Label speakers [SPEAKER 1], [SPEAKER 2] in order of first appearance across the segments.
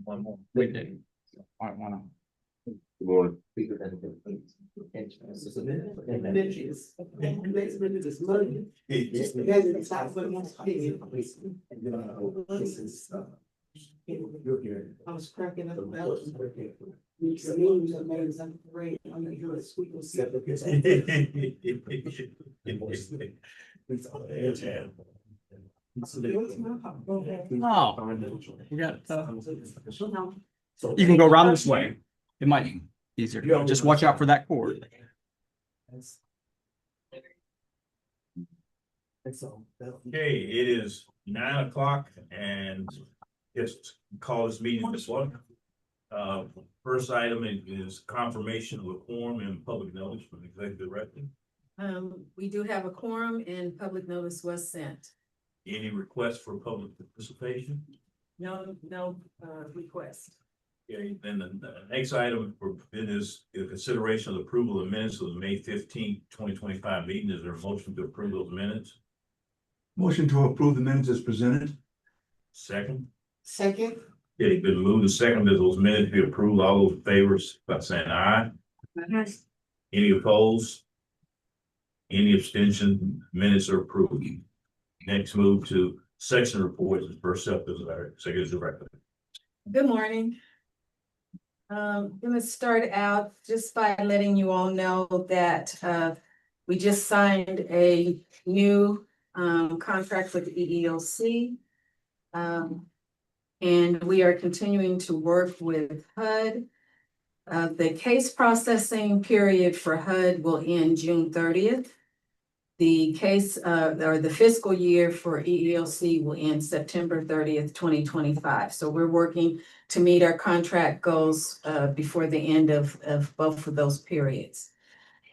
[SPEAKER 1] One more.
[SPEAKER 2] We did. I wanna.
[SPEAKER 3] Good morning.
[SPEAKER 4] I was cracking up about
[SPEAKER 2] Oh, we got, you can go around this way. It might be easier. Just watch out for that cord.
[SPEAKER 1] Okay, it is 9 o'clock and just call this meeting this one. First item is confirmation of a quorum and public notice from the executive director.
[SPEAKER 5] We do have a quorum and public notice was sent.
[SPEAKER 1] Any requests for public participation?
[SPEAKER 5] No request.
[SPEAKER 1] Okay, then the next item for business is consideration of the approval of minutes of the May 15th, 2025 meeting. Is there a motion to approve those minutes?
[SPEAKER 6] Motion to approve the minutes as presented.
[SPEAKER 1] Second.
[SPEAKER 4] Second.
[SPEAKER 1] Okay, been moved and seconded that those minutes be approved. All those in favor by saying aye. Any opposed? Any abstention? Minutes are approved. Next, move to section reports. First up is our executive director.
[SPEAKER 5] Good morning. I'm gonna start out just by letting you all know that we just signed a new contract with the EEOC. And we are continuing to work with HUD. The case processing period for HUD will end June 30th. The case or the fiscal year for EEOC will end September 30th, 2025. So we're working to meet our contract goals before the end of both of those periods.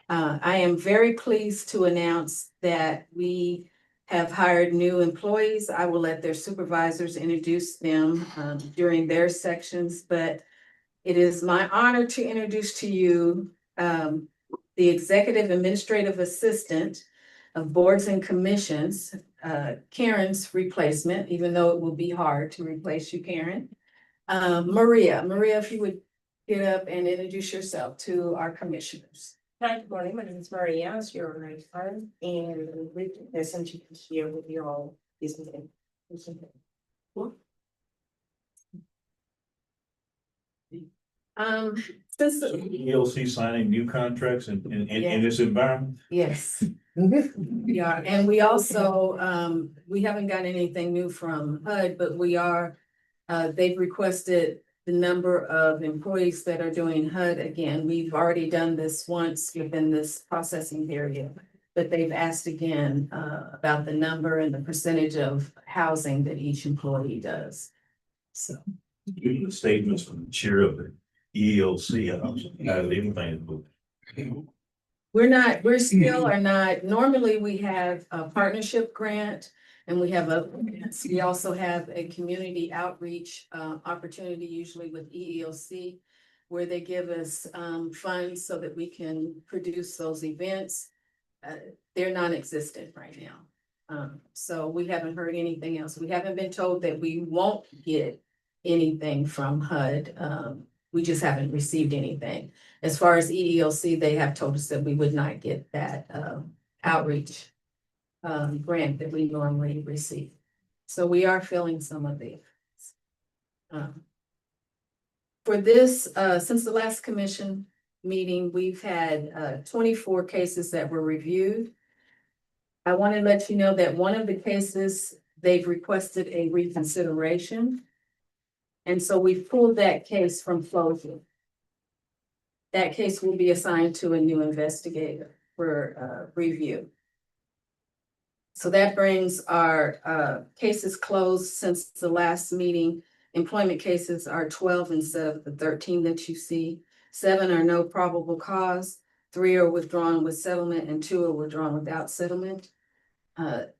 [SPEAKER 5] I am very pleased to announce that we have hired new employees. I will let their supervisors introduce them during their sections, but it is my honor to introduce to you the Executive Administrative Assistant of Boards and Commissions, Karen's replacement, even though it will be hard to replace you, Karen. Maria, if you would get up and introduce yourself to our commissioners.
[SPEAKER 7] Hi, good morning. My name is Maria, as your right friend, and we listen to here with you all this meeting.
[SPEAKER 5] Since
[SPEAKER 1] ELC signing new contracts in this environment.
[SPEAKER 5] yes. Yeah, and we also, we haven't got anything new from HUD, but we are, they've requested the number of employees that are doing HUD again. We've already done this once within this processing period, but they've asked again, about the number and the percentage of housing that each employee does. So.
[SPEAKER 1] The statements from the chair of the ELC, I don't have anything.
[SPEAKER 5] We still are not, normally we have a partnership grant and we have we also have a community outreach opportunity, usually with EEOC, where they give us funds so that we can produce those events. They're non-existent right now. So we haven't heard anything else. We haven't been told that we won't get anything from HUD. We just haven't received anything. As far as EEOC, they have told us that we would not get that outreach grant that we normally receive. So we are filling some of these. For this, since the last commission meeting, we've had 24 cases that were reviewed. I want to let you know that one of the cases, they've requested a reconsideration. And so we've pulled that case from closure. That case will be assigned to a new investigator for review. So that brings our cases closed since the last meeting. Employment cases are 12 instead of the 13 that you see. 7 are no probable cause, 3 are withdrawn with settlement, and 2 are withdrawn without settlement.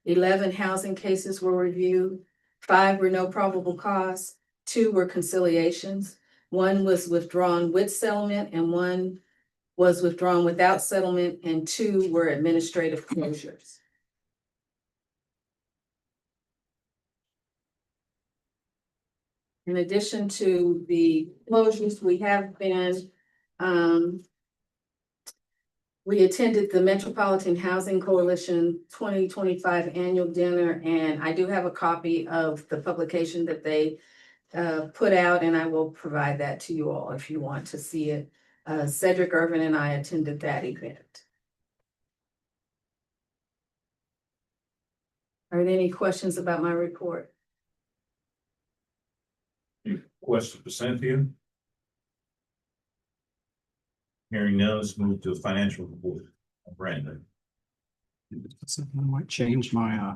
[SPEAKER 5] 11 housing cases were reviewed, 5 were no probable cause, 2 were conciliations, 1 was withdrawn with settlement, and 1 was withdrawn without settlement, and 2 were administrative closures. In addition to the closures, we have been, we attended the Metropolitan Housing Coalition 2025 annual dinner, and I do have a copy of the publication that they put out, and I will provide that to you all if you want to see it. Cedric Irvin and I attended that event. Are there any questions about my report?
[SPEAKER 1] Any question for Cynthia? Hearing none, let's move to the financial report. Brandon.
[SPEAKER 2] I might change my,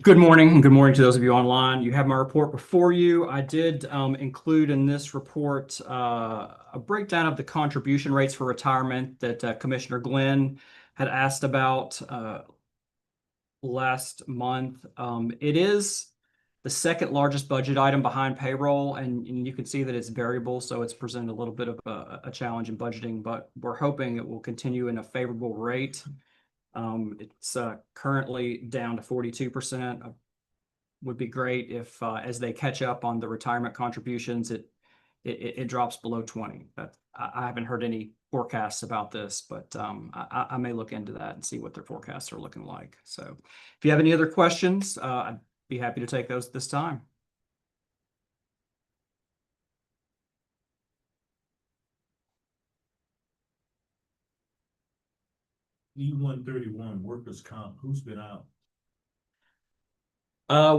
[SPEAKER 2] good morning, and good morning to those of you online. You have my report before you. I did include in this report a breakdown of the contribution rates for retirement that Commissioner Glenn had asked about last month. It is the second largest budget item behind payroll, and you can see that it's variable, so it's presented a little bit of a challenge in budgeting, but we're hoping it will continue in a favorable rate. It's currently down to 42%. Would be great if as they catch up on the retirement contributions, it drops below 20. But I haven't heard any forecasts about this, but I may look into that and see what their forecasts are looking like. So if you have any other questions, I'd be happy to take those this time.
[SPEAKER 1] E-131 workers' comp, who's been out?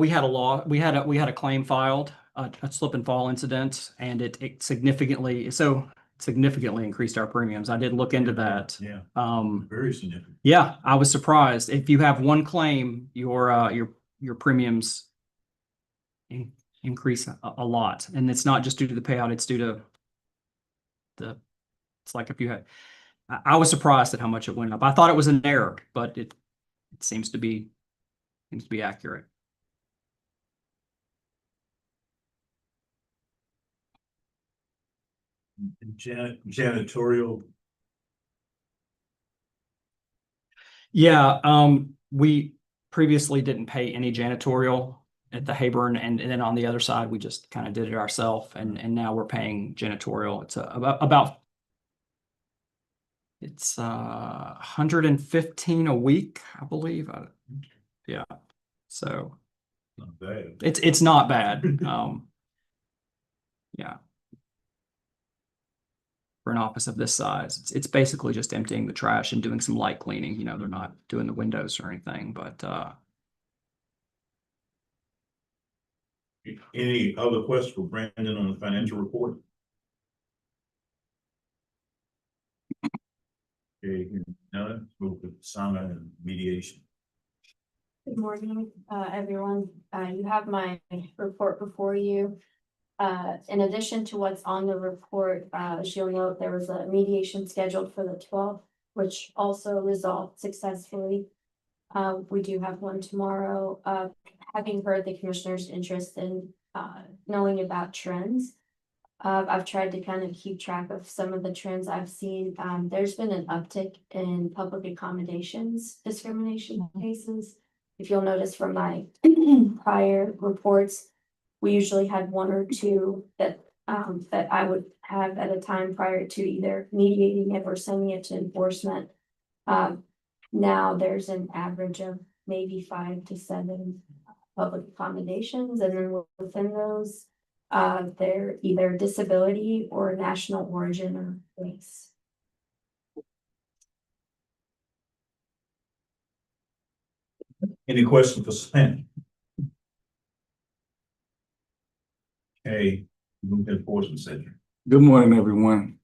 [SPEAKER 2] We had a claim filed, a slip and fall incident, and it significantly increased our premiums. I did look into that.
[SPEAKER 1] Yeah,
[SPEAKER 2] Um,
[SPEAKER 1] very significant.
[SPEAKER 2] yeah, I was surprised. If you have one claim, your premiums increase a lot, and it's not just due to the payout; it's due to it's like if you had. I was surprised at how much it went up. I thought it was an error, but it seems to be accurate.
[SPEAKER 1] Janitorial.
[SPEAKER 2] Yeah, we previously didn't pay any janitorial at the Hayburn, and then on the other side, we just kind of did it ourselves, and now we're paying janitorial. It's it's 115 a week, I believe. Yeah, so
[SPEAKER 1] Not bad.
[SPEAKER 2] it's not bad. Yeah. For an office of this size, it's basically just emptying the trash and doing some light cleaning. You know, they're not doing the windows or anything, but
[SPEAKER 1] Any other questions for Brandon on the financial report? Okay, now let's move to Sana and mediation.
[SPEAKER 3] Good morning, everyone. You have my report before you. In addition to what's on the report, as you'll note, there was a mediation scheduled for the 12th, which also resolved successfully. We do have one tomorrow. Having heard the commissioner's interest in knowing about trends, I've tried to kind of keep track of some of the trends I've seen. There's been an uptick in public accommodations discrimination cases. If you'll notice from my prior reports, we usually had one or two that I would have at a time prior to either mediating it or sending it to enforcement. Now there's an average of maybe 5 to 7 public accommodations, and then within those, they're either disability or national origin or race.
[SPEAKER 1] Any questions for Sam? Okay, move to enforcement center.
[SPEAKER 8] Good morning, everyone.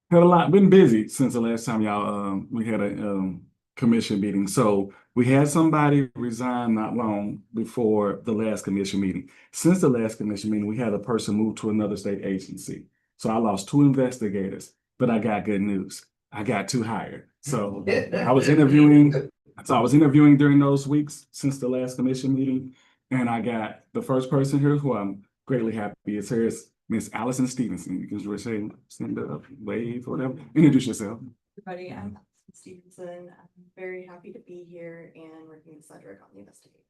[SPEAKER 8] Been busy since the last time y'all, we had a commission meeting. So we had somebody resign not long before the last commission meeting. Since the last commission meeting, we had a person move to another state agency. So I lost 2 investigators, but I got good news. I got 2 hired. So I was interviewing during those weeks since the last commission meeting. And I got the first person here who I'm greatly happy is here is Miss Allison Stevenson. You can just say, send a wave or whatever. Introduce yourself.
[SPEAKER 9] Everybody, I'm Allison Stevenson. I'm very happy to be here and working with Cedric on the investigation.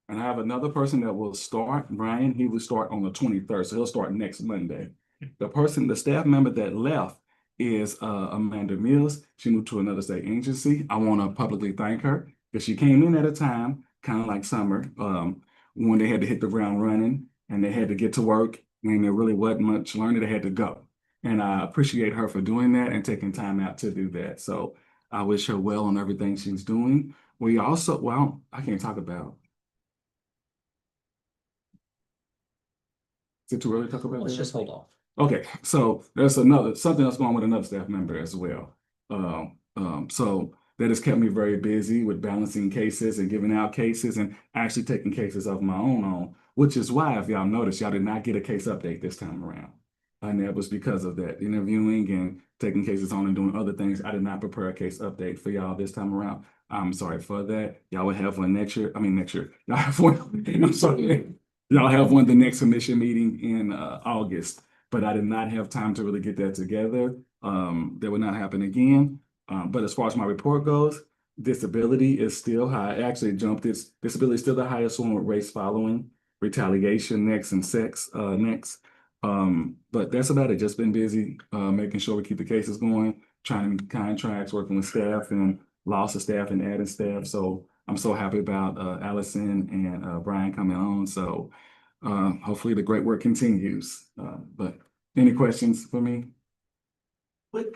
[SPEAKER 8] And I have another person that will start, Brian, he will start on the 23rd, so he'll start next Monday. The staff member that left is Amanda Mills. She moved to another state agency. I want to publicly thank her because she came in at a time, kind of like Summer, when they had to hit the ground running and they had to get to work and there really wasn't much learning, they had to go. And I appreciate her for doing that and taking time out to do that. So I wish her well on everything she's doing. We also, well, I can't talk about. Is it too early to talk about
[SPEAKER 2] Let's
[SPEAKER 8] that?
[SPEAKER 2] just hold off.
[SPEAKER 8] Okay, so there's something else going on with another staff member as well. So that has kept me very busy with balancing cases and giving out cases and actually taking cases of my own on, which is why, if y'all noticed, y'all did not get a case update this time around. And that was because of that interviewing and taking cases on and doing other things. I did not prepare a case update for y'all this time around. I'm sorry for that. Y'all will have one next year. I mean, next year. Y'all have one. I'm sorry. Y'all have one the next commission meeting in August. But I did not have time to really get that together. That would not happen again. But as far as my report goes, disability is still high. Actually, disability is still the highest one with race following, retaliation next, and sex next. But that's about it. Just been busy making sure we keep the cases going, trying to meet contracts, working with staff and loss of staff and adding staff. So I'm so happy about Allison and Brian coming on. So hopefully the great work continues. But any questions for me?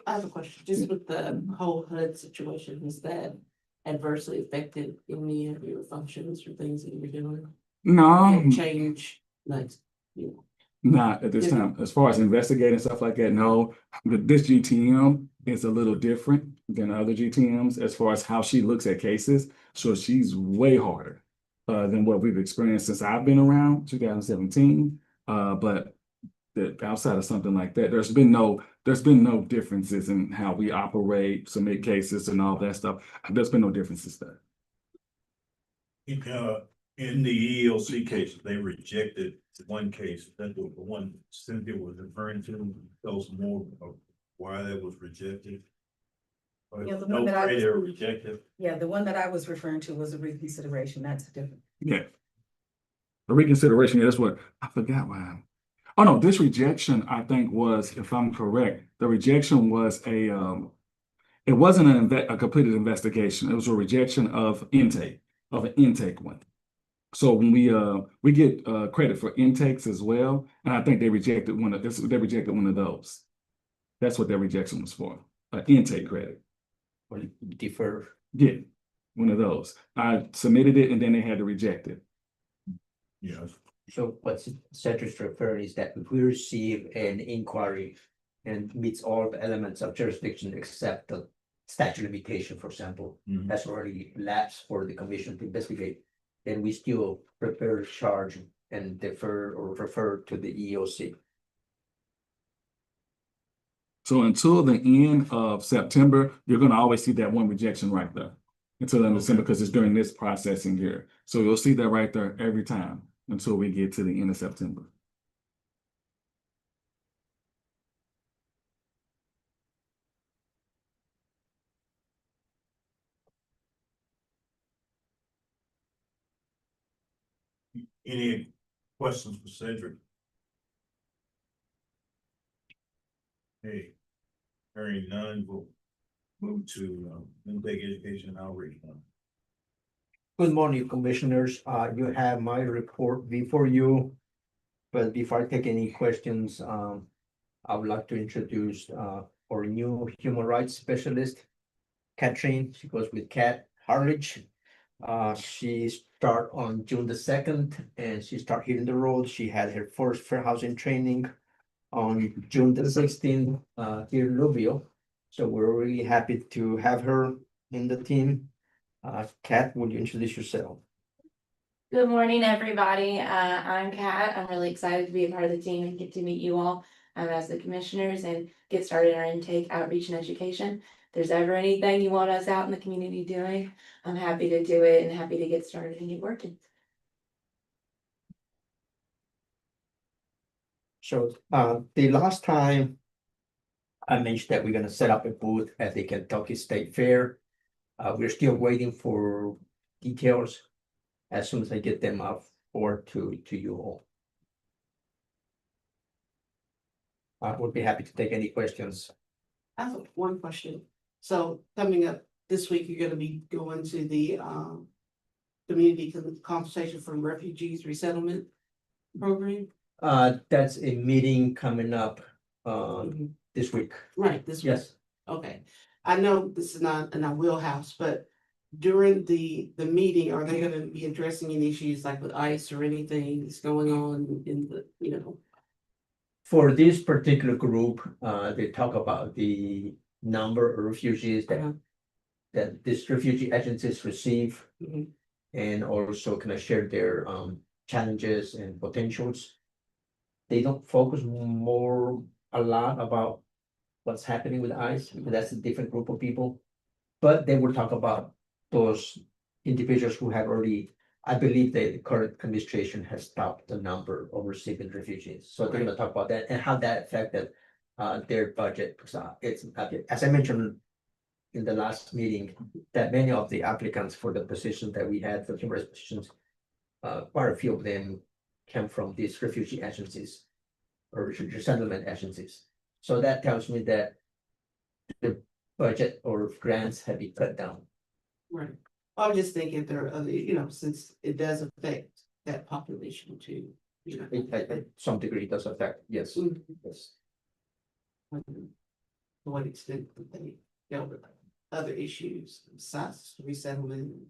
[SPEAKER 4] I have a question, just with the whole HUD situation, has that adversely affected any of your functions or things that you're doing?
[SPEAKER 8] No,
[SPEAKER 4] Change, like, you know.
[SPEAKER 8] not at this time. As far as investigating stuff like that, no. But this GTM is a little different than other GTMs as far as how she looks at cases. So she's way harder than what we've experienced since I've been around, 2017. But outside of something like that, there's been no differences in how we operate, submit cases, and all that stuff. There's been no differences there.
[SPEAKER 1] In the EEOC case, they rejected one case, that the one Cynthia was referring to, tell us more of why that was rejected.
[SPEAKER 5] Yeah, the
[SPEAKER 1] No
[SPEAKER 5] one that I
[SPEAKER 1] way
[SPEAKER 5] was-
[SPEAKER 1] they were rejected.
[SPEAKER 5] Yeah, the one that I was referring to was a reconsideration. That's different.
[SPEAKER 8] Yeah. The reconsideration, yeah, that's what I forgot why. Oh no, this rejection, I think, was, if I'm correct, the rejection was it wasn't a completed investigation. It was a rejection of an intake one. So when we get credit for intakes as well, and I think they rejected one of those. That's what their rejection was for, an intake credit.
[SPEAKER 9] Or defer.
[SPEAKER 8] Yeah, one of those. I submitted it and then they had to reject it.
[SPEAKER 1] Yes.
[SPEAKER 9] So what's Center's referring is that if we receive an inquiry and meets all the elements of jurisdiction except the statute of limitation, for example,
[SPEAKER 1] Mhm.
[SPEAKER 9] has already lapsed for the commission to investigate, then we still prepare charge and defer or refer to the EOC.
[SPEAKER 8] So until the end of September, you're gonna always see that one rejection right there. Until the end of December, because it's during this processing year. So you'll see that right there every time until we get to the end of September.
[SPEAKER 1] Any questions for Cedric? Hey, hearing none, we'll move to intake education and outreach.
[SPEAKER 9] Good morning, commissioners. You have my report before you. But before I take any questions, I would like to introduce our new human rights specialist, Katrine. She goes with Kat Harledge. She start on June the 2nd and she start hitting the road. She had her first fair housing training on June the 16th here in Louisville. So we're really happy to have her in the team. Kat, would you introduce yourself?
[SPEAKER 3] Good morning, everybody. I'm Kat. I'm really excited to be a part of the team and get to meet you all as the commissioners and get started our intake, outreach, and education. If there's ever anything you want us out in the community doing, I'm happy to do it and happy to get started and get working.
[SPEAKER 9] So the last time I mentioned that we're gonna set up a booth at the Kentucky State Fair. We're still waiting for details. as soon as I get them up forward to you all. I would be happy to take any questions.
[SPEAKER 4] I have one question. So coming up this week, you're gonna be going to the community consultation for refugees resettlement program?
[SPEAKER 9] That's a meeting coming up this week.
[SPEAKER 4] Right, this week.
[SPEAKER 9] Yes.
[SPEAKER 4] Okay, I know this is not in our wheelhouse, but during the meeting, are they gonna be addressing any issues like with ICE or anything that's going on in the, you know?
[SPEAKER 9] For this particular group, they talk about the number of refugees that these refugee agencies receive.
[SPEAKER 4] Mhm.
[SPEAKER 9] And also kind of share their challenges and potentials. They don't focus a lot about what's happening with ICE, because that's a different group of people. But they will talk about those individuals who have already, I believe the current administration has stopped the number of receiving refugees. So they're gonna talk about that and how that affected their budget. Because it's, as I mentioned in the last meeting, that many of the applicants for the positions that we had, for human rights positions, quite a few of them came from these refugee agencies or resettlement agencies. So that tells me that the budget or grants have been cut down.
[SPEAKER 4] Right. I was just thinking if there are other, you know, since it does affect that population too, you know.
[SPEAKER 9] To some degree, it does affect, yes,
[SPEAKER 4] Mhm.
[SPEAKER 9] yes.
[SPEAKER 4] To what extent that they dealt with other issues besides resettlement?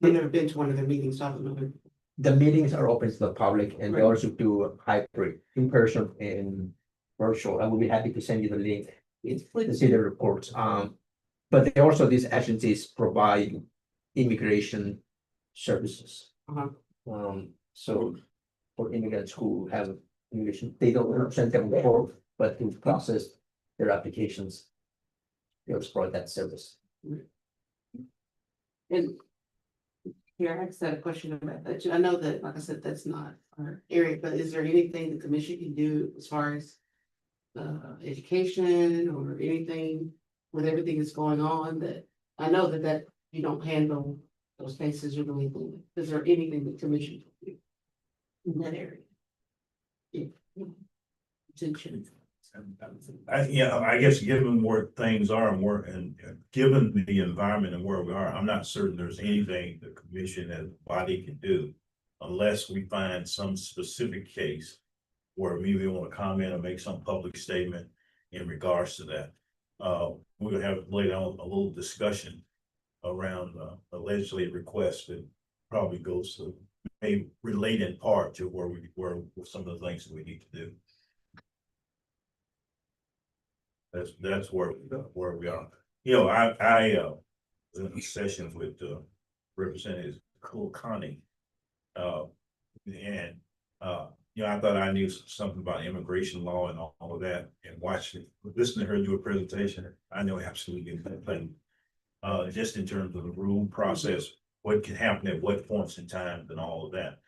[SPEAKER 4] I've never been to one of their meetings, so I don't know.
[SPEAKER 9] The meetings are open to the public and they
[SPEAKER 4] Right.
[SPEAKER 9] also do a hybrid, in person and virtual. I will be happy to send you the link
[SPEAKER 4] It's
[SPEAKER 9] to see the reports. But they also, these agencies provide immigration services. So for immigrants who have immigration, they don't represent them before, but to process their applications, they also provide that service.
[SPEAKER 4] And here, I just had a question about that. too. I know that, like I said, that's not our area, but is there anything the commission can do as far as education or anything with everything that's going on that, I know that you don't handle those cases or anything. Is there anything the commission can do in that area? Yeah. Attention.
[SPEAKER 1] I guess given where things are and given the environment and where we are, I'm not certain there's anything the commission as a body can do. Unless we find some specific case where maybe we want to comment or make some public statement in regards to that. We're gonna have later on a little discussion around a legislative request that probably goes to, may relate in part to where some of the things that we need to do. That's where we are. You know, I was in sessions with Representative Connie. And you know, I thought I knew something about immigration law and all of that, and listening to her do a presentation, I know absolutely nothing. Just in terms of the rule process, what can happen at what points in time and all of that.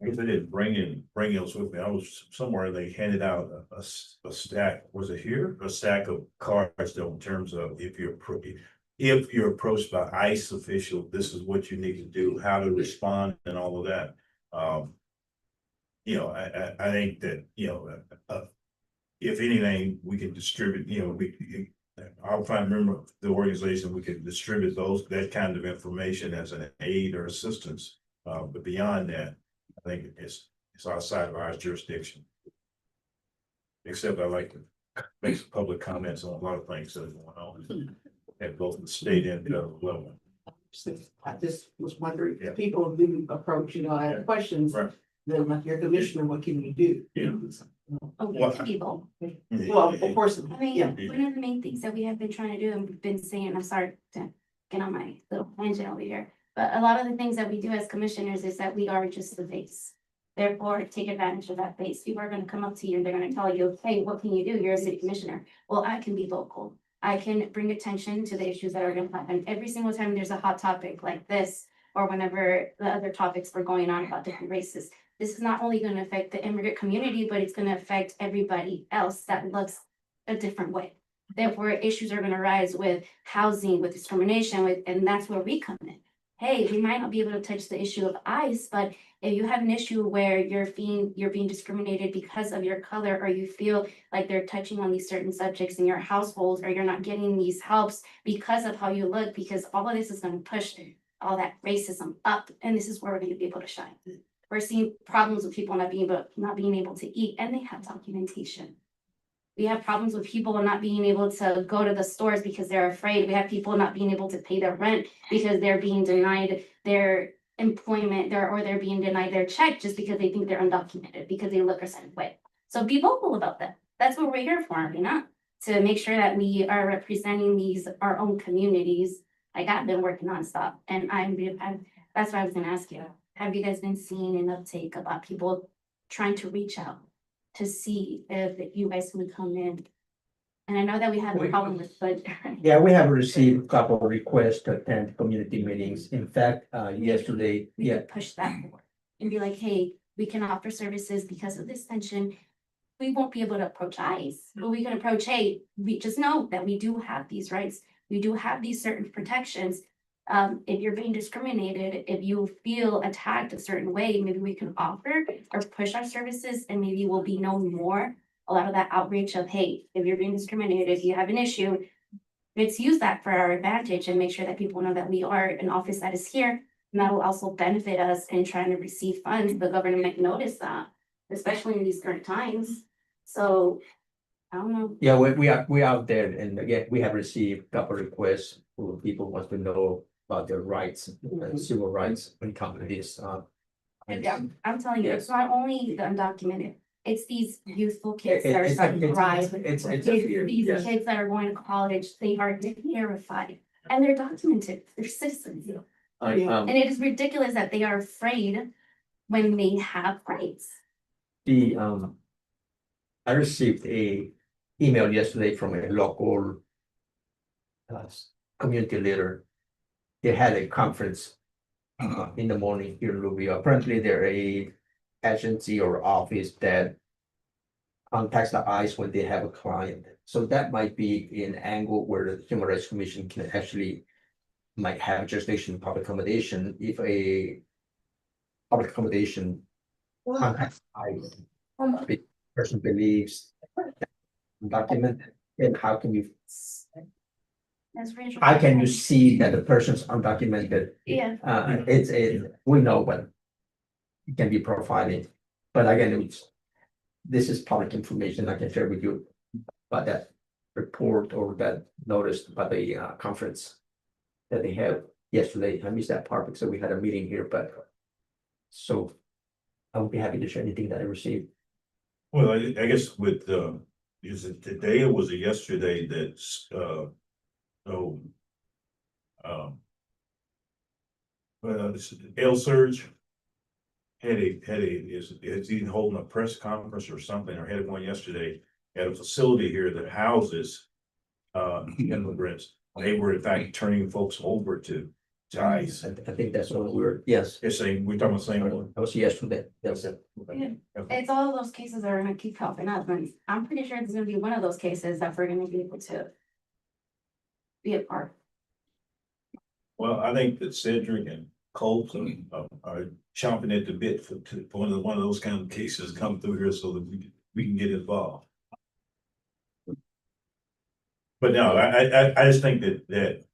[SPEAKER 1] I guess I didn't bring those with me. I was somewhere, they handed out a stack, was it here? A stack of cards though, in terms of if you're approached by ICE official, this is what you need to do, how to respond and all of that. You know, I think that, you know, if anything, we can distribute, you know, I'll try and remember the organization, we can distribute that kind of information as an aid or assistance. But beyond that, I think it's outside of our jurisdiction. Except I like to make some public comments on a lot of things that are going on at both the state and the level.
[SPEAKER 4] I just was wondering, if people do approach, you know, I have questions,
[SPEAKER 1] Right.
[SPEAKER 4] then like your commissioner, what can you do?
[SPEAKER 1] Yeah.
[SPEAKER 3] Okay, people.
[SPEAKER 4] Well, of course,
[SPEAKER 3] I mean,
[SPEAKER 4] yeah.
[SPEAKER 3] one of the main things that we have been trying to do and we've been saying, I'm sorry to get on my little tangent over here. But a lot of the things that we do as commissioners is that we are just the base. Therefore, take advantage of that base. People are gonna come up to you and they're gonna tell you, hey, what can you do? You're a city commissioner. Well, I can be local. I can bring attention to the issues that are gonna happen. Every single time there's a hot topic like this, or whenever the other topics were going on about different races, this is not only gonna affect the immigrant community, but it's gonna affect everybody else that looks a different way. Therefore, issues are gonna rise with housing, with discrimination, and that's where we come in. Hey, we might not be able to touch the issue of ICE, but if you have an issue where you're being discriminated because of your color, or you feel like they're touching on these certain subjects in your household, or you're not getting these helps because of how you look, because all of this is gonna push all that racism up, and this is where we're gonna be able to shine. We're seeing problems with people not being able to eat, and they have documentation. We have problems with people not being able to go to the stores because they're afraid. We have people not being able to pay their rent because they're being denied their employment, or they're being denied their check just because they think they're undocumented, because they look a certain way. So be vocal about that. That's what we're here for, you know, to make sure that we are representing our own communities. Like, I've been working nonstop, and that's what I was gonna ask you. Have you guys been seeing an uptake about people trying to reach out to see if you guys would come in? And I know that we have a problem with, but
[SPEAKER 9] Yeah, we have received a couple of requests to attend community meetings. In fact, yesterday,
[SPEAKER 3] we
[SPEAKER 9] yeah,
[SPEAKER 3] could push that forward and be like, hey, we can offer services because of this tension. We won't be able to approach ICE, but we can approach, hey, we just know that we do have these rights. We do have these certain protections. If you're being discriminated, if you feel attacked a certain way, maybe we can offer or push our services, and maybe we'll be known more. A lot of that outreach of, hey, if you're being discriminated, if you have an issue, let's use that for our advantage and make sure that people know that we are an office that is here. And that will also benefit us in trying to receive funds. The government might notice that, especially in these current times. So, I don't know.
[SPEAKER 9] yeah, we out there, and again, we have received a couple of requests where people want to know about their rights, civil rights when it comes to this.
[SPEAKER 3] And I'm telling you, it's not only the undocumented, it's these youthful kids
[SPEAKER 9] It-
[SPEAKER 3] that are
[SPEAKER 9] it's-
[SPEAKER 3] starting to
[SPEAKER 9] it's-
[SPEAKER 3] rise.
[SPEAKER 9] it's a fear,
[SPEAKER 3] These
[SPEAKER 9] yes.
[SPEAKER 3] kids that are going to college, they are terrified, and they're documented, they're citizens. And it is ridiculous that they are afraid when they have rights.
[SPEAKER 9] The I received a email yesterday from a local uh, community leader. They had a conference in the morning here in Louisville. Apparently, they're a agency or office that contacts the ICE when they have a client. So that might be an angle where the Human Rights Commission can actually might have jurisdiction in public accommodation if a public accommodation contacts ICE. The person believes documented, then how can you,
[SPEAKER 3] That's racial.
[SPEAKER 9] how can you see that the person's undocumented?
[SPEAKER 3] Yeah,
[SPEAKER 9] We know what can be provided, but again, this is public information I can share with you about that report or that notice about the conference that they had yesterday. I missed that part because we had a meeting here, but so I would be happy to share anything that I received.
[SPEAKER 1] Well, I guess with, is it today or was it yesterday that's, this L Surge is he holding a press conference or something, or had one yesterday at a facility here that houses immigrants. They were in fact turning folks over to ICE.
[SPEAKER 9] I think that's what yes.
[SPEAKER 1] They're saying, we're talking about the same one.
[SPEAKER 9] That was yesterday. That's it.
[SPEAKER 3] Yeah. It's all of those cases that are gonna keep popping up, and I'm pretty sure it's gonna be one of those cases that we're gonna be able to be a part.
[SPEAKER 1] Well, I think that Cedric and Colt are chomping at the bit for one of those kind of cases come through here so that we can get involved. But no, I just think that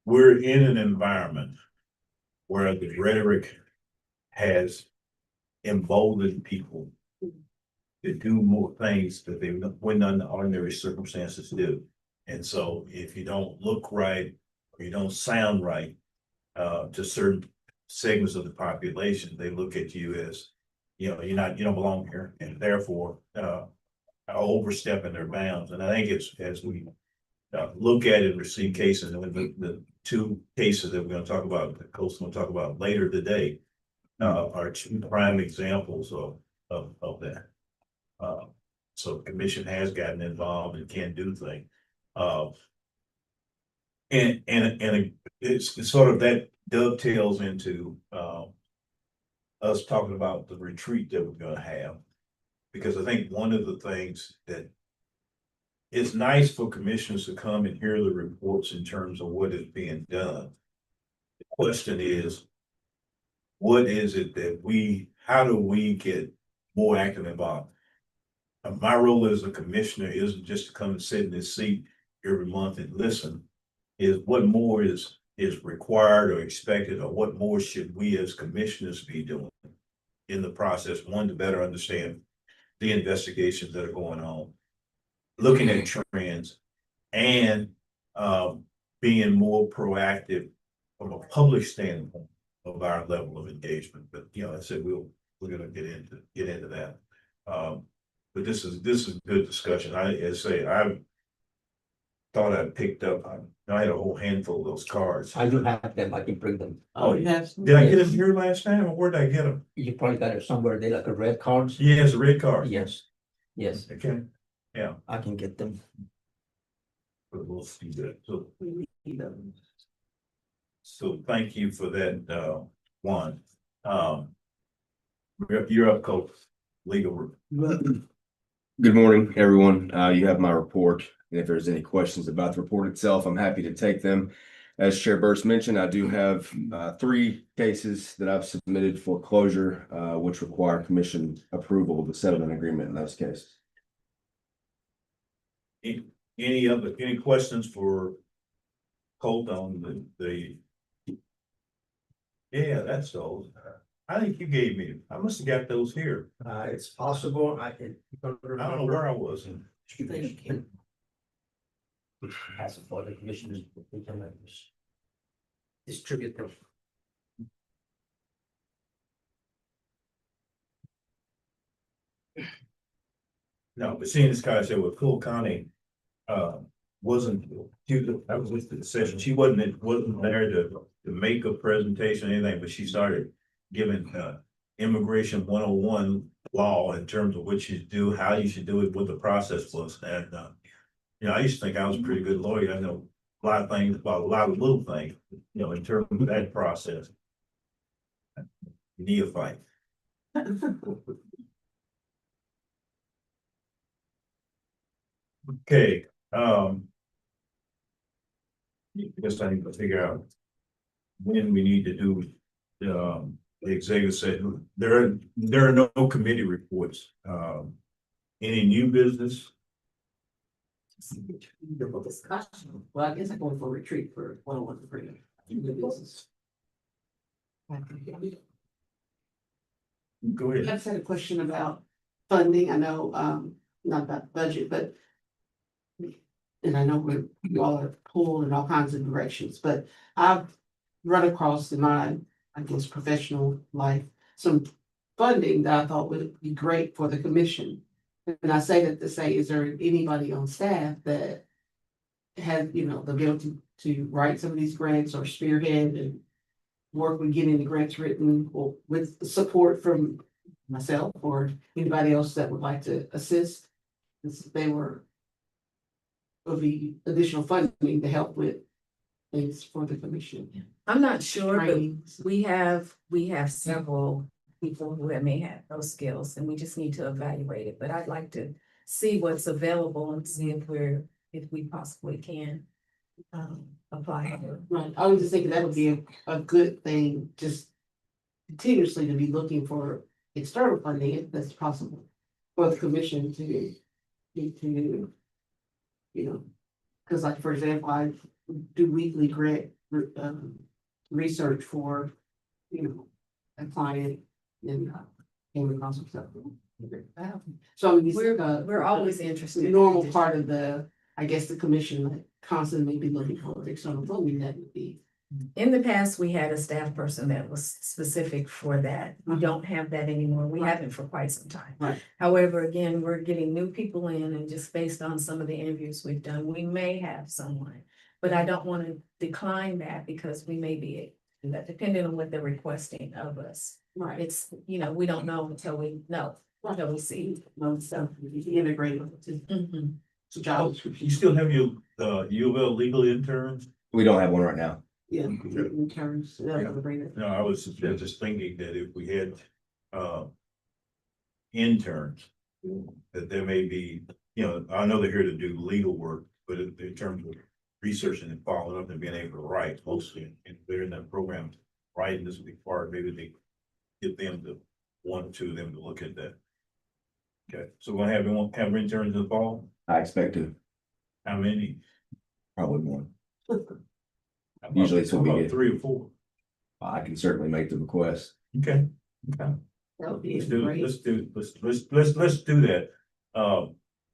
[SPEAKER 1] we're in an environment where the rhetoric has emboldened people to do more things that they wouldn't under ordinary circumstances do. And so if you don't look right, or you don't sound right, to certain segments of the population, they look at you as, you don't belong here, and therefore, are overstepping their bounds. And I think it's, as we look at it and receive cases, and the two cases that we're gonna talk about, that Coast's gonna talk about later today, are two prime examples of that. So the commission has gotten involved and can do things. And it's sort of that dovetails into us talking about the retreat that we're gonna have. Because I think one of the things that it's nice for commissioners to come and hear the reports in terms of what is being done. The question is, what is it that how do we get more active involved? My role as a commissioner isn't just to come and sit in this seat every month and listen. Is what more is required or expected, or what more should we as commissioners be doing in the process? One, to better understand the investigations that are going on, looking at trends, and being more proactive from a public standpoint of our level of engagement. But I said we're gonna get into that. But this is a good discussion. I thought I picked up. I had a whole handful of those cards.
[SPEAKER 9] I do have them, I can bring them.
[SPEAKER 1] Oh,
[SPEAKER 4] yes.
[SPEAKER 1] Did I get them here last time, or where did I get them?
[SPEAKER 9] You probably got it somewhere, they like a red cards.
[SPEAKER 1] Yes, a red card.
[SPEAKER 9] Yes, yes,
[SPEAKER 1] Okay. Yeah.
[SPEAKER 9] I can get them.
[SPEAKER 1] But we'll see that. So thank you for that, one. You're up, Coach. Legal.
[SPEAKER 10] Good morning, everyone. You have my report. And if there's any questions about the report itself, I'm happy to take them. As Chair Burst mentioned, I do have 3 cases that I've submitted for closure, which require commission approval of the settlement agreement in those cases.
[SPEAKER 1] Any questions for Colt on the? Yeah, that's those. I think you gave me, I must have got those here.
[SPEAKER 9] It's possible, I can.
[SPEAKER 1] I don't know where I was.
[SPEAKER 9] Pass it for the commissioners, we can distribute them.
[SPEAKER 1] No, but seeing this guy said with Cool County, wasn't, that was with the session. She wasn't there to make a presentation or anything, but she started giving, immigration 101 law in terms of what you should do, how you should do it, what the process was. And, I used to think I was a pretty good lawyer. I know a lot of things about a lot of little things, in terms of that process. Neophyte. Okay, I guess I need to figure out when we need to do the executive session. There are no committee reports. Any new business?
[SPEAKER 4] Discussion. Well, I guess I'm going for a retreat for 101 freedom. Business.
[SPEAKER 1] Go
[SPEAKER 4] I
[SPEAKER 1] ahead.
[SPEAKER 4] just had a question about funding. I know, not about budget, but. And I know you all are pulled in all kinds of directions, but I've run across in my, I guess, professional life, some funding that I thought would be great for the commission. And I say that to say, is there anybody on staff that has, the ability to write some of these grants or spearhead and work with getting the grants written, or with support from myself or anybody else that would like to assist? They would be additional funding to help with things for the commission.
[SPEAKER 5] I'm not sure, but
[SPEAKER 4] Trainings.
[SPEAKER 5] we have several people who may have those skills, and we just need to evaluate it. But I'd like to see what's available and see if we possibly can apply.
[SPEAKER 4] Right, I was just thinking that would be a good thing, just continuously to be looking for external funding if that's possible. For the commission to, cause like, for example, I do weekly grant, research for, a client in, came across some stuff. So I mean,
[SPEAKER 5] We're always interested.
[SPEAKER 4] normal part of the, I guess, the commission, like constantly be looking for external funding, that would be.
[SPEAKER 5] In the past, we had a staff person that was specific for that. We don't have that anymore. We haven't for quite some time.
[SPEAKER 4] Right.
[SPEAKER 5] However, again, we're getting new people in, and just based on some of the interviews we've done, we may have someone. But I don't want to decline that because we may be, depending on what they're requesting of us.
[SPEAKER 4] Right.
[SPEAKER 5] It's, we don't know until we know, until we see.
[SPEAKER 4] Most stuff, integrated to
[SPEAKER 5] Mhm.
[SPEAKER 4] job
[SPEAKER 1] You
[SPEAKER 4] description.
[SPEAKER 1] still have your U of L legal interns?
[SPEAKER 10] We don't have one right now.
[SPEAKER 4] Yeah, in terms of the
[SPEAKER 1] No, I was just thinking that if we had interns, that there may be, you know, I know they're here to do legal work, but in terms of researching and following up and being able to write mostly, and they're in that program, writing this big part, maybe they get them to, one or two of them to look at that. Okay, so we're gonna have interns in the fall?
[SPEAKER 10] I expect to,
[SPEAKER 1] How many?
[SPEAKER 10] probably more.
[SPEAKER 1] How about-
[SPEAKER 10] Usually it's what we
[SPEAKER 1] how about
[SPEAKER 10] get.
[SPEAKER 1] 3 or 4.
[SPEAKER 10] I can certainly make the request.
[SPEAKER 1] Okay, okay.
[SPEAKER 4] That would be
[SPEAKER 1] Let's do,
[SPEAKER 4] great.
[SPEAKER 1] let's do that.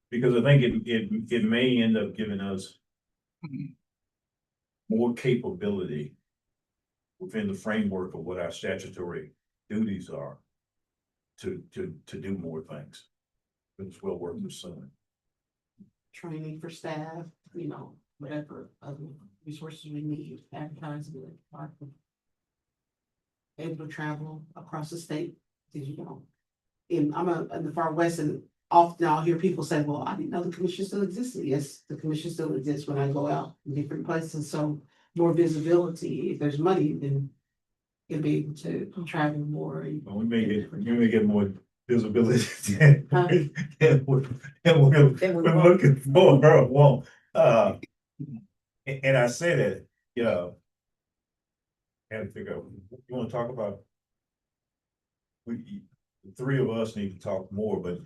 [SPEAKER 1] Because I think it may end up giving us more capability within the framework of what our statutory duties are to do more things. It's well worth pursuing.
[SPEAKER 4] Training for staff, you know, whatever other resources we need, advertising, able to travel across the state, because you know, in the far west, and often I'll hear people say, well, I didn't know the commission still existed. Yes, the commission still exists when I go out in different places, so more visibility, if there's money, then you'll be able to travel more.
[SPEAKER 1] Well, we may get more visibility than we're looking for. Well, and I say that, you know, and figure out, you wanna talk about, the 3 of us need to talk more, but,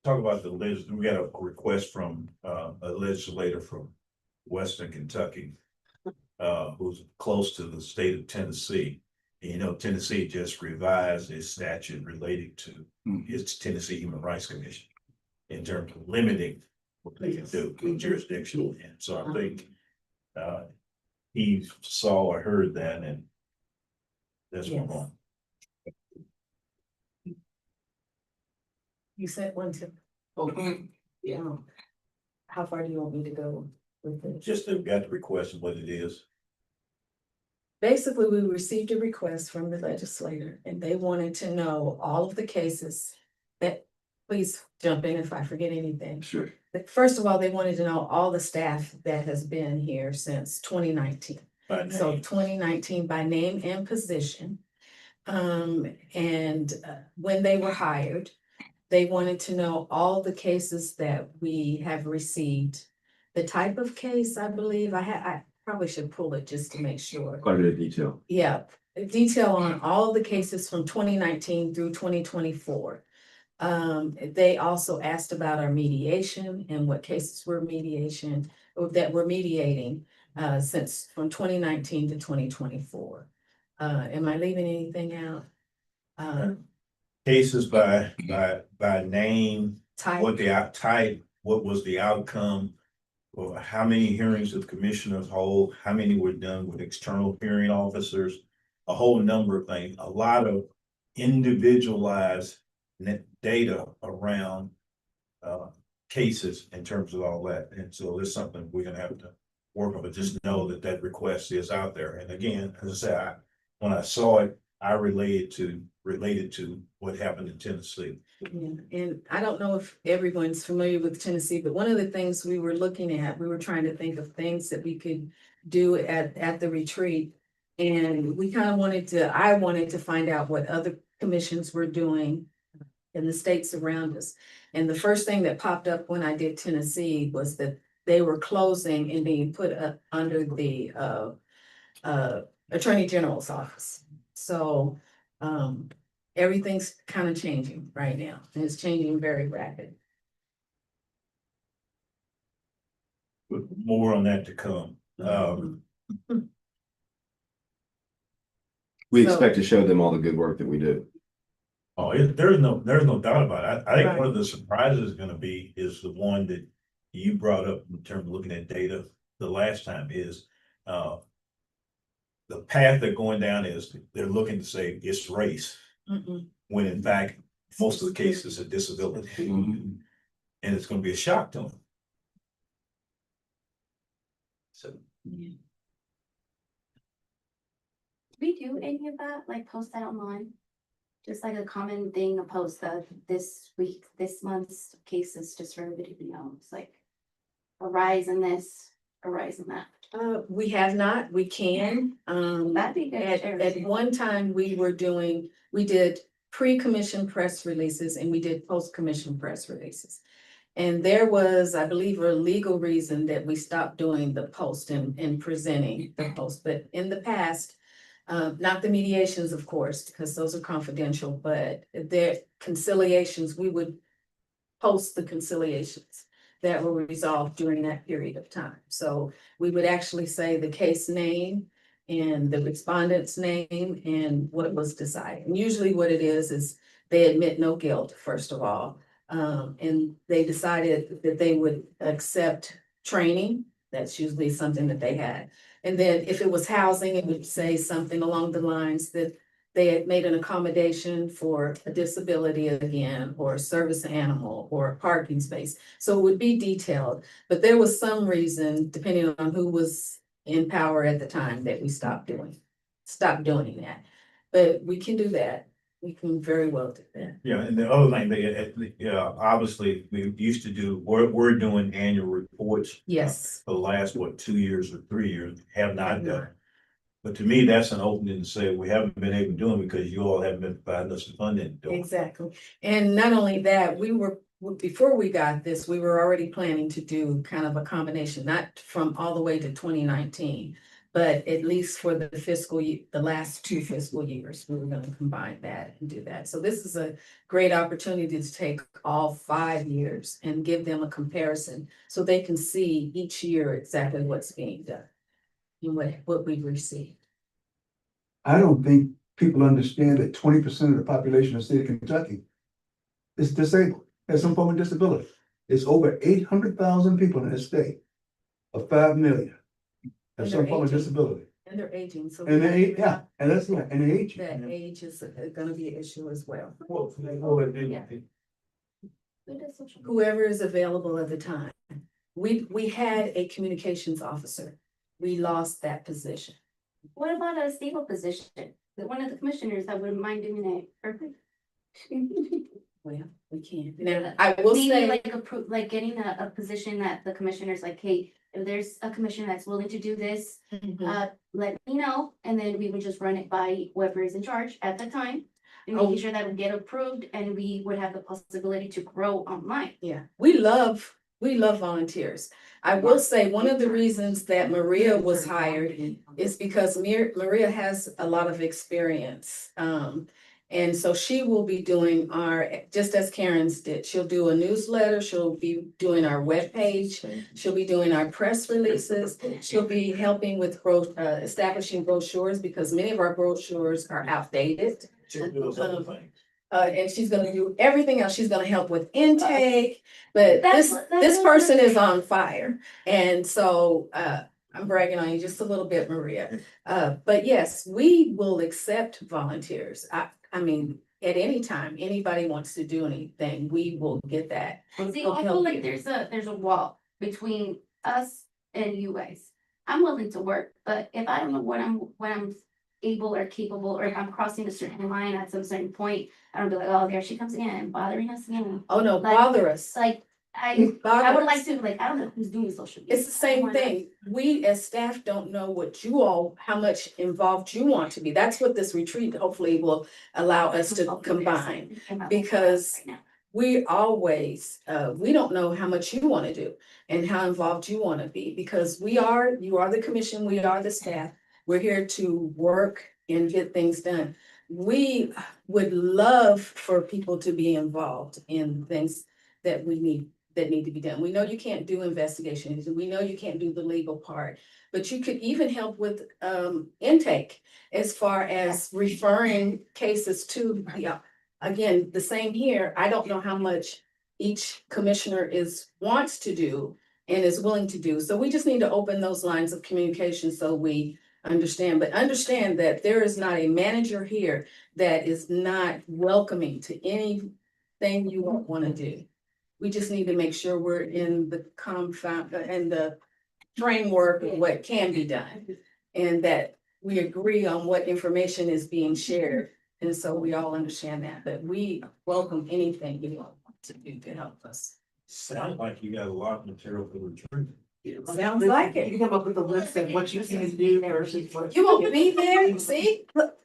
[SPEAKER 1] talk about we got a request from, a legislator from Western Kentucky, who's close to the state of Tennessee. And, you know, Tennessee just revised its statute relating to its Tennessee Human Rights Commission in terms of limiting what they can do in jurisdictional. And so I think, he saw or heard that, and that's what's wrong.
[SPEAKER 5] You said one to,
[SPEAKER 4] Okay, yeah.
[SPEAKER 5] how far do you want me to go with this?
[SPEAKER 1] Just that we got the request of what it is.
[SPEAKER 5] Basically, we received a request from the legislator and they wanted to know all of the cases that, please jump in if I forget anything.
[SPEAKER 10] Sure.
[SPEAKER 5] But first of all, they wanted to know all the staff that has been here since 2019.
[SPEAKER 1] By
[SPEAKER 5] So
[SPEAKER 1] name.
[SPEAKER 5] 2019 by name and position. And when they were hired, they wanted to know all the cases that we have received. The type of case, I believe, I probably should pull it just to make sure.
[SPEAKER 10] Quite a bit of detail.
[SPEAKER 5] Yeah, detail on all of the cases from 2019 through 2024. They also asked about our mediation and what cases were mediating since from 2019 to 2024. Am I leaving anything out?
[SPEAKER 1] Cases by name,
[SPEAKER 5] Type,
[SPEAKER 1] what the type, what was the outcome, or how many hearings of the commissioners hold, how many were done with external hearing officers, a whole number of things, a lot of individualized data around cases in terms of all that. And so there's something we're gonna have to work on, but just know that that request is out there. And again, as I said, when I saw it, I related to what happened in Tennessee.
[SPEAKER 5] yeah, and I don't know if everyone's familiar with Tennessee, but one of the things we were looking at, we were trying to think of things that we could do at the retreat. And we kind of I wanted to find out what other commissions were doing in the states around us. And the first thing that popped up when I did Tennessee was that they were closing and being put up under the Attorney General's office. So everything's kind of changing right now, and it's changing very rapid.
[SPEAKER 1] But more on that to come.
[SPEAKER 10] We
[SPEAKER 5] So-
[SPEAKER 10] expect to show them all the good work that we do.
[SPEAKER 1] Oh, there's no doubt about it. I think
[SPEAKER 5] Right.
[SPEAKER 1] one of the surprises is gonna be is the one that you brought up in terms of looking at data the last time is the path they're going down is they're looking to say it's race, when in fact, most of the cases are disability.
[SPEAKER 10] Mhm.
[SPEAKER 1] And it's gonna be a shock to them. So,
[SPEAKER 3] Do we do any of that, like post that online? Just like a common thing, a post of this week, this month's cases, just for everybody to know, it's like a rise in this, a rise in that.
[SPEAKER 5] We have not, we can.
[SPEAKER 3] That'd be good. to share
[SPEAKER 5] At
[SPEAKER 3] too.
[SPEAKER 5] one time, we did pre-commission press releases and we did post-commission press releases. And there was, I believe, a legal reason that we stopped doing the post and presenting the post, but in the past, not the mediations, of course, because those are confidential, but their conciliations, we would post the conciliations that were resolved during that period of time. So we would actually say the case name and the respondent's name and what was decided. And usually what it is they admit no guilt, first of all. And they decided that they would accept training. That's usually something that they had. And then if it was housing, it would say something along the lines that they had made an accommodation for a disability again, or a service animal, or a parking space. So it would be detailed, but there was some reason, depending on who was in power at the time, that we stopped doing that. But we can do that. We can very well do that.
[SPEAKER 1] Yeah, and the other thing, obviously, we used to do, we're doing annual reports.
[SPEAKER 5] Yes.
[SPEAKER 1] For the last, 2 years or 3 years, have not done. But to me, that's an opening to say we haven't been able to do it because you all haven't been providing us the funding to do it.
[SPEAKER 5] Exactly. And not only that, before we got this, we were already planning to do kind of a combination, not from all the way to 2019, but at least for the fiscal year, the last 2 fiscal years, we were going to combine that and do that. So this is a great opportunity to take all 5 years and give them a comparison so they can see each year exactly what's being done and what we've received.
[SPEAKER 6] I don't think people understand that 20% of the population of the state of Kentucky is disabled, has some form of disability. It's over 800,000 people in the state of 5 million have
[SPEAKER 5] And
[SPEAKER 6] some
[SPEAKER 5] they're
[SPEAKER 6] form of
[SPEAKER 5] aging.
[SPEAKER 6] disability.
[SPEAKER 5] And they're aging, so.
[SPEAKER 6] And they, yeah, and that's right, and they age.
[SPEAKER 5] That age is gonna be an issue as well.
[SPEAKER 1] Yeah.
[SPEAKER 5] Whoever is available at the time. We had a communications officer. We lost that position.
[SPEAKER 3] What about a stable position? That one of the commissioners that wouldn't mind doing that, perfect.
[SPEAKER 5] Well, we can't. Now, I will
[SPEAKER 3] Maybe
[SPEAKER 5] say,
[SPEAKER 3] like like getting a position that the commissioner's like, hey, if there's a commissioner that's willing to do this,
[SPEAKER 5] Mhm.
[SPEAKER 3] let me know, and then we would just run it by whoever is in charge at the time. And making sure that would get approved and we would have the possibility to grow online.
[SPEAKER 5] yeah, we love volunteers. I will say, one of the reasons that Maria was hired is because Maria has a lot of experience. And so she will be doing just as Karen's did, she'll do a newsletter, she'll be doing our webpage, she'll be doing our press releases, she'll be helping with establishing brochures, because many of our brochures are outdated. And she's gonna do everything else. She's gonna help with intake, but this person is on fire. And so, I'm bragging on you just a little bit, Maria. But yes, we will accept volunteers. I mean, at any time, anybody wants to do anything, we will get that.
[SPEAKER 3] See,
[SPEAKER 5] We'll
[SPEAKER 3] I
[SPEAKER 5] help
[SPEAKER 3] feel like
[SPEAKER 5] you.
[SPEAKER 3] there's a wall between us and you guys. I'm willing to work, but if I don't know what I'm able or capable, or if I'm crossing a certain line at some certain point, I don't be like, oh, there she comes again, bothering us again.
[SPEAKER 5] Oh, no,
[SPEAKER 3] Like-
[SPEAKER 5] bother us.
[SPEAKER 3] Like, I would like to, like, I don't know who's doing social media.
[SPEAKER 5] It's the same thing. We as staff don't know how much involved you want to be. That's what this retreat hopefully will allow us to combine. because we always, we don't know how much you want to do and how involved you want to be, because you are the commission, we are the staff. We're here to work and get things done. We would love for people to be involved in things that need to be done. We know you can't do investigations, we know you can't do the legal part, but you could even help with intake as far as referring cases to again, the same here. I don't know how much each commissioner wants to do and is willing to do. So we just need to open those lines of communication so we understand, but understand that there is not a manager here that is not welcoming to anything you want to do. We just need to make sure we're in the and the framework of what can be done, and that we agree on what information is being shared. And so we all understand that, but we welcome anything you want to do to help us.
[SPEAKER 1] Sounds like you got a lot of material for the retreat.
[SPEAKER 5] Sounds like it.
[SPEAKER 4] You come up with a list of what you can do versus what.
[SPEAKER 5] You won't be there, see? Look.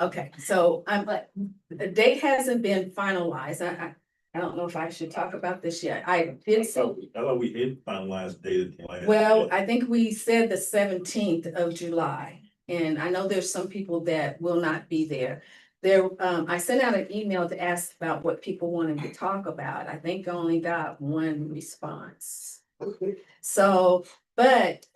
[SPEAKER 5] Okay, so but the date hasn't been finalized. I don't know if I should talk about this yet. I did say,
[SPEAKER 1] I thought we did finalize data.
[SPEAKER 5] well, I think we said the 17th of July. And I know there's some people that will not be there. I sent out an email to ask about what people wanted to talk about. I think I only got one response. So, but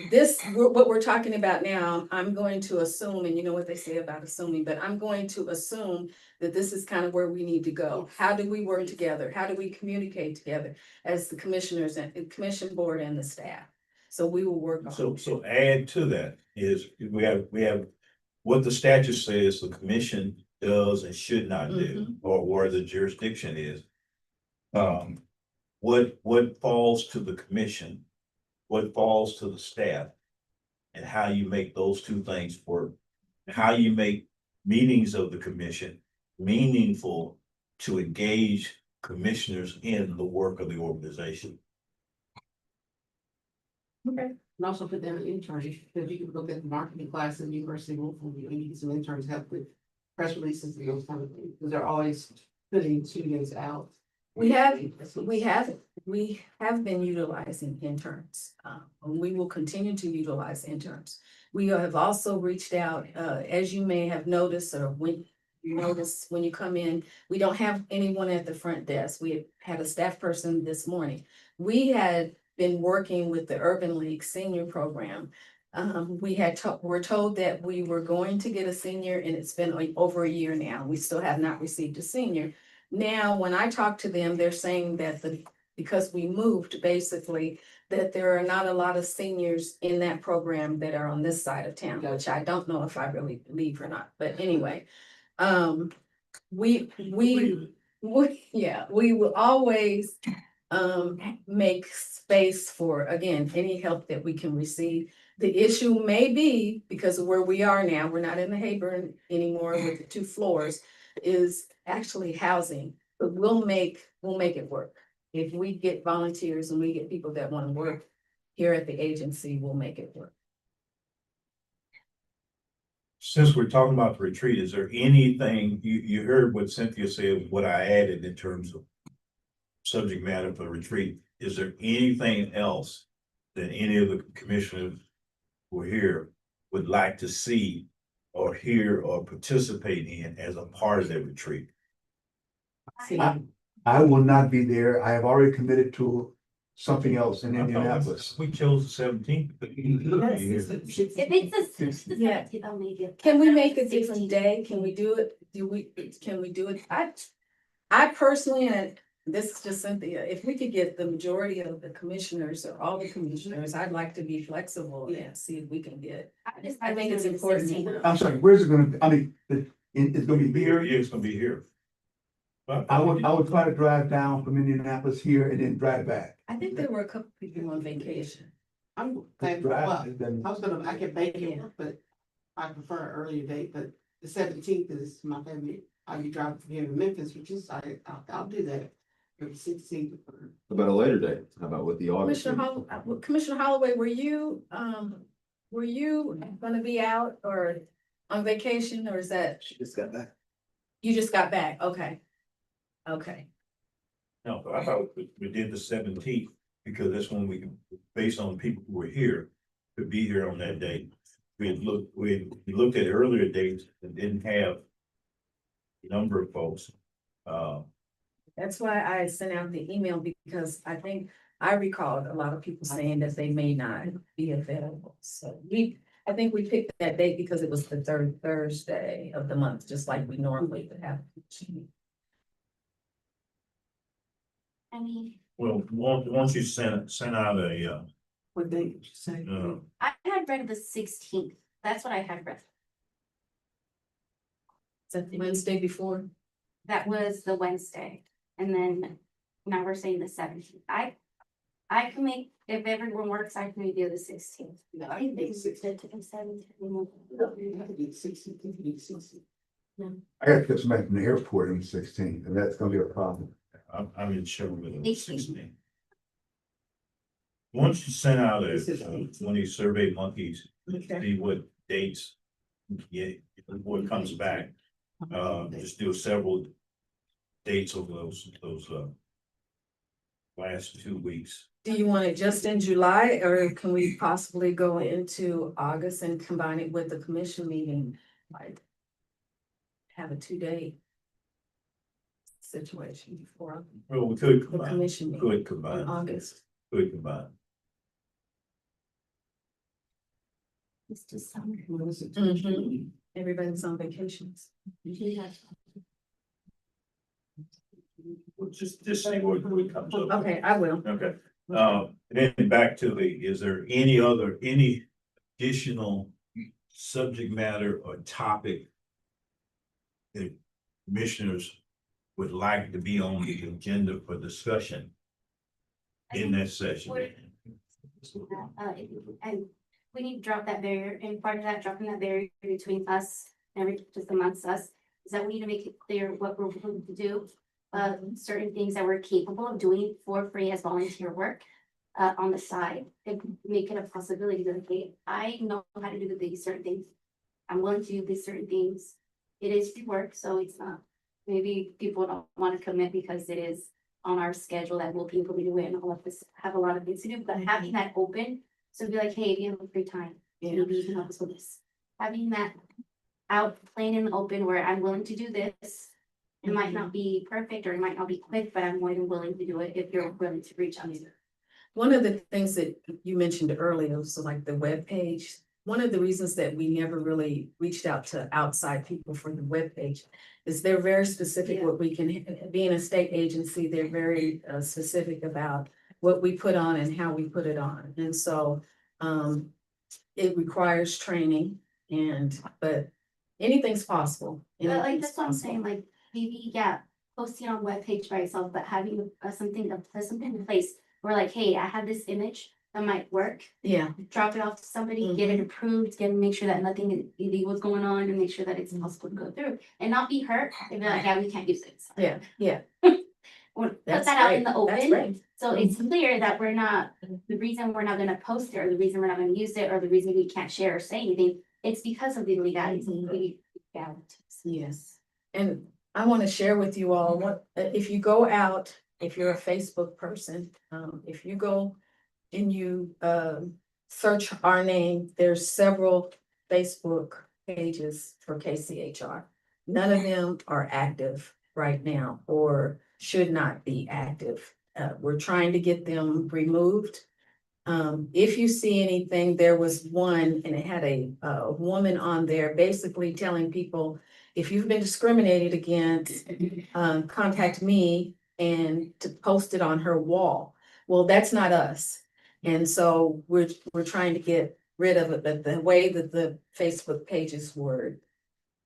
[SPEAKER 5] what we're talking about now, I'm going to assume, and you know what they say about assuming, but I'm going to assume that this is kind of where we need to go. How do we work together? How do we communicate together as the commissioners and the commission board and the staff? So we will work on.
[SPEAKER 1] So add to that is we have what the statute says the commission does and should not do, or where the jurisdiction is. What falls to the commission, what falls to the staff, and how you make those two things work. How you make meetings of the commission meaningful to engage commissioners in the work of the organization.
[SPEAKER 5] Okay.
[SPEAKER 4] And also put down an intern, because you can look at the marketing class in the University of Wilson, you need some interns help with press releases and those kind of things, because they're always putting students out.
[SPEAKER 5] We have been utilizing interns. And we will continue to utilize interns. We have also reached out, as you may have noticed, or when you notice when you come in, we don't have anyone at the front desk. We had a staff person this morning. We had been working with the Urban League Senior Program. We're told that we were going to get a senior, and it's been like over a year now. We still have not received a senior. Now, when I talk to them, they're saying that because we moved, basically, that there are not a lot of seniors in that program that are on this side of town, which I don't know if I really believe or not, but anyway. We will always make space for, again, any help that we can receive. The issue may be, because of where we are now, we're not in the Hayburn anymore with the 2 floors, is actually housing, but we'll make it work. If we get volunteers and we get people that want to work here at the agency, we'll make it work.
[SPEAKER 1] Since we're talking about the retreat, is there anything, you heard what Cynthia said, what I added in terms of subject matter for the retreat. Is there anything else that any of the commissioners who are here would like to see or hear or participate in as a part of that retreat?
[SPEAKER 6] I will not be there. I have already committed to something else in Indianapolis.
[SPEAKER 1] We chose the 17th.
[SPEAKER 3] If it's the
[SPEAKER 5] Yeah.
[SPEAKER 3] 17th, I'll make it.
[SPEAKER 5] Can we make a different day? Can we do it? Can we do it? I personally, and this is just Cynthia, if we could get the majority of the commissioners or all the commissioners, I'd like to be flexible and see if we can get. I think it's important.
[SPEAKER 6] I'm sorry, where's it gonna be? I mean, it's gonna be here.
[SPEAKER 1] Yeah, it's gonna be here. But
[SPEAKER 6] I would try to drive down from Indianapolis here and then drive back.
[SPEAKER 5] I think there were a couple people on vacation.
[SPEAKER 4] I'm glad,
[SPEAKER 6] Drive,
[SPEAKER 4] well,
[SPEAKER 6] and then-
[SPEAKER 4] I can make it, but I prefer an earlier date, but the 17th is my family. I'll be driving from here to Memphis, which is, I'll do that. For the 16th.
[SPEAKER 10] About a later date, how about with the August?
[SPEAKER 5] Commissioner Holloway, were you gonna be out or on vacation, or is that,
[SPEAKER 6] She just got back.
[SPEAKER 5] you just got back? Okay. Okay.
[SPEAKER 1] no, I thought we did the 17th because that's when we, based on people who were here, could be here on that date. We looked at earlier dates and didn't have a number of folks.
[SPEAKER 5] That's why I sent out the email, because I think I recalled a lot of people saying that they may not be available. So I think we picked that date because it was the 3rd Thursday of the month, just like we normally would have.
[SPEAKER 3] I mean,
[SPEAKER 1] Well, once you sent out a,
[SPEAKER 4] What date did you say?
[SPEAKER 3] I had read the 16th. That's what I had read.
[SPEAKER 5] Is that the Wednesday before?
[SPEAKER 3] That was the Wednesday. And then now we're saying the 17th. I can make, if everyone works, I can do the 16th.
[SPEAKER 4] No, I can make 16th.
[SPEAKER 3] To the 17th.
[SPEAKER 4] You have to do the 16th, you can do the 16th.
[SPEAKER 6] I gotta get somebody from the airport on the 16th, and that's gonna be a problem.
[SPEAKER 1] I'm in Sherwood on the 16th. Once you send out one of these survey monkeys, see what dates, what comes back. Just do several dates of those last 2 weeks.
[SPEAKER 5] Do you want it just in July, or can we possibly go into August and combine it with the commission meeting? Like, have a 2-day situation before
[SPEAKER 1] Well, we could
[SPEAKER 5] the
[SPEAKER 1] combine,
[SPEAKER 5] commission meeting
[SPEAKER 1] could
[SPEAKER 5] in
[SPEAKER 1] combine,
[SPEAKER 5] August.
[SPEAKER 1] could combine.
[SPEAKER 3] It's just summer.
[SPEAKER 5] Mhm. Everybody's on vacations.
[SPEAKER 1] Well, just say what comes up.
[SPEAKER 5] Okay, I will.
[SPEAKER 1] Okay, and then back to is there any additional subject matter or topic that commissioners would like to be on the agenda for discussion in that session?
[SPEAKER 3] And we need to drop that barrier, and part of that, dropping that barrier between us and just amongst us, is that we need to make it clear what we're willing to do. Certain things that we're capable of doing for free as volunteer work, on the side, and make it a possibility that, okay, I know how to do these certain things. I'm willing to do these certain things. It is free work, so it's not, maybe people don't want to commit because it is on our schedule that we'll be able to do it, and all of this have a lot of things to do, but having that open, so be like, hey, if you have free time, maybe you can help us with this. Having that out plain in the open where I'm willing to do this. It might not be perfect or it might not be quick, but I'm more than willing to do it if you're willing to reach out to me.
[SPEAKER 5] One of the things that you mentioned earlier, so like the web page, one of the reasons that we never really reached out to outside people for the web page is they're very specific
[SPEAKER 3] Yeah.
[SPEAKER 5] what we can, being a state agency, they're very specific about what we put on and how we put it on. And so it requires training but anything's possible.
[SPEAKER 3] But like,
[SPEAKER 5] Anything's
[SPEAKER 3] that's what I'm
[SPEAKER 5] possible.
[SPEAKER 3] saying, like, maybe, yeah, posting on webpage by itself, but having something in place. Where like, hey, I have this image that might work,
[SPEAKER 5] Yeah,
[SPEAKER 3] drop it off to somebody, get it approved, make sure that nothing illegal is going on, and make sure that it's possible to go through. And not be hurt, and be like, yeah, we can't use it.
[SPEAKER 5] yeah.
[SPEAKER 3] Or put
[SPEAKER 5] That's
[SPEAKER 3] that out in
[SPEAKER 5] great.
[SPEAKER 3] the
[SPEAKER 5] That's
[SPEAKER 3] open,
[SPEAKER 5] great.
[SPEAKER 3] so it's clear that we're not, the reason we're not gonna post it, or the reason we're not gonna use it, or the reason we can't share or say anything, it's because of the legalities and legalities.
[SPEAKER 5] Yes, and I want to share with you all, what, if you go out, if you're a Facebook person, if you go and you, search our name, there's several Facebook pages for KCHR. None of them are active right now or should not be active. We're trying to get them removed. If you see anything, there was one and it had a woman on there basically telling people, if you've been discriminated against, contact me and to post it on her wall. Well, that's not us. And so we're trying to get rid of it, but the way that the Facebook pages were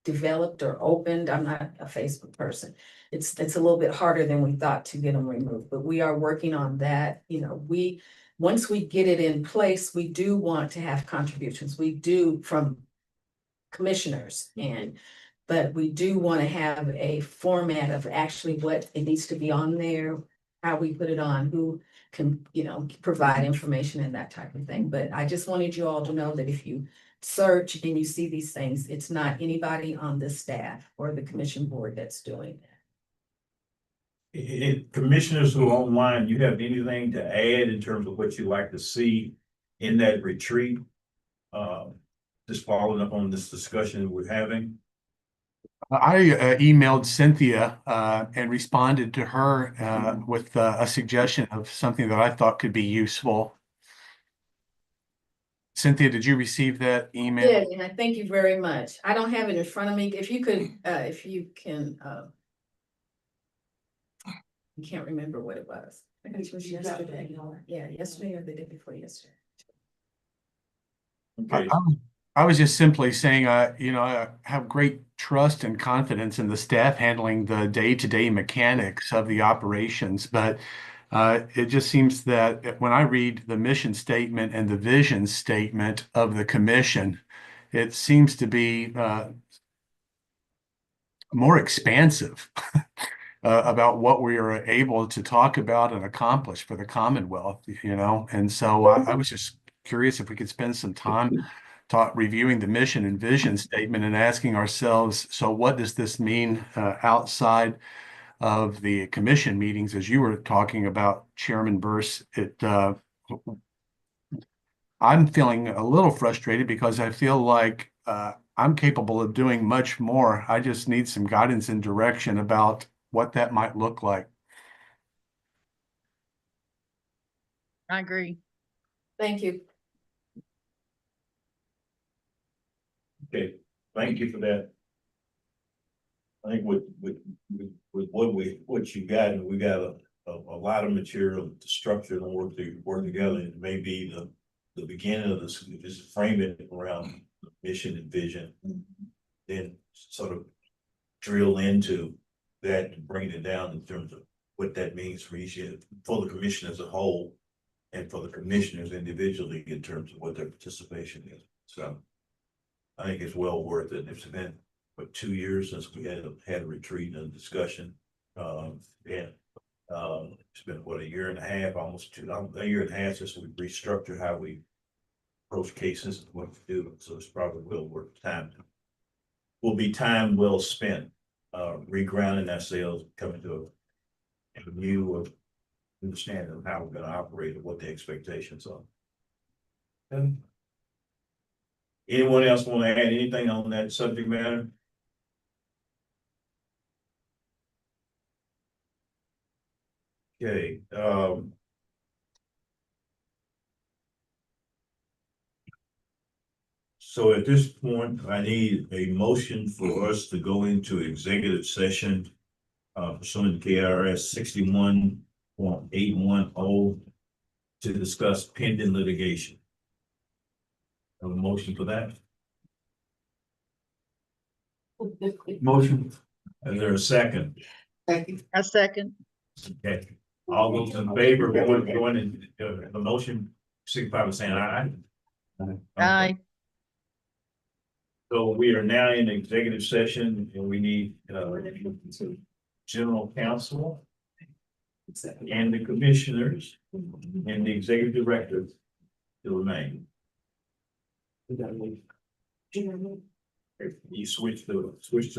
[SPEAKER 5] developed or opened, I'm not a Facebook person. It's a little bit harder than we thought to get them removed, but we are working on that. You know, once we get it in place, we do want to have contributions. We do from commissioners but we do want to have a format of actually what it needs to be on there, how we put it on, who can, provide information and that type of thing. But I just wanted you all to know that if you search and you see these things, it's not anybody on the staff or the commission board that's doing that.
[SPEAKER 1] Commissioners who are online, you have anything to add in terms of what you'd like to see in that retreat? Just following up on this discussion we're having.
[SPEAKER 11] I emailed Cynthia and responded to her with a suggestion of something that I thought could be useful. Cynthia, did you receive that email?
[SPEAKER 5] Yeah, and I thank you very much. I don't have it in front of me. If you could, if you can, I can't remember what it was. I think it was yesterday. Yeah, yesterday or the day before yesterday.
[SPEAKER 1] Okay,
[SPEAKER 11] I was just simply saying, I have great trust and confidence in the staff handling the day-to-day mechanics of the operations, but it just seems that when I read the mission statement and the vision statement of the commission, it seems to be more expansive about what we are able to talk about and accomplish for the Commonwealth, And so I was just curious if we could spend some time reviewing the mission and vision statement and asking ourselves, so what does this mean outside of the commission meetings, as you were talking about, Chairman Burse, I'm feeling a little frustrated because I feel like I'm capable of doing much more. I just need some guidance and direction about what that might look like.
[SPEAKER 12] I agree.
[SPEAKER 5] Thank you.
[SPEAKER 1] Okay, thank you for that. I think with what you got, we got a lot of material to structure and work together. It may be the beginning of this, just frame it around mission and vision. Then sort of drill into that and bring it down in terms of what that means for each, for the commission as a whole. And for the commissioners individually in terms of what their participation is. So I think it's well worth it. It's been, 2 years since we had a retreat and a discussion. It's been a year and a half, almost a year and a half since we restructured how we approach cases and what to do. So it's probably well worth time. Will be time well spent, regrounding ourselves, coming to a view of understanding of how we're going to operate and what the expectations are. And anyone else want to add anything on that subject matter? Okay, so at this point, I need a motion for us to go into executive session pursuant to KRS 61.810 to discuss pending litigation. Have a motion for that?
[SPEAKER 6] Motion.
[SPEAKER 1] Is there a second?
[SPEAKER 12] A second.
[SPEAKER 1] Okay, all those in favor of going in the motion, signify by saying aye.
[SPEAKER 12] Aye.
[SPEAKER 1] So we are now in executive session and we need general counsel and the commissioners and the executive director to remain. You switch to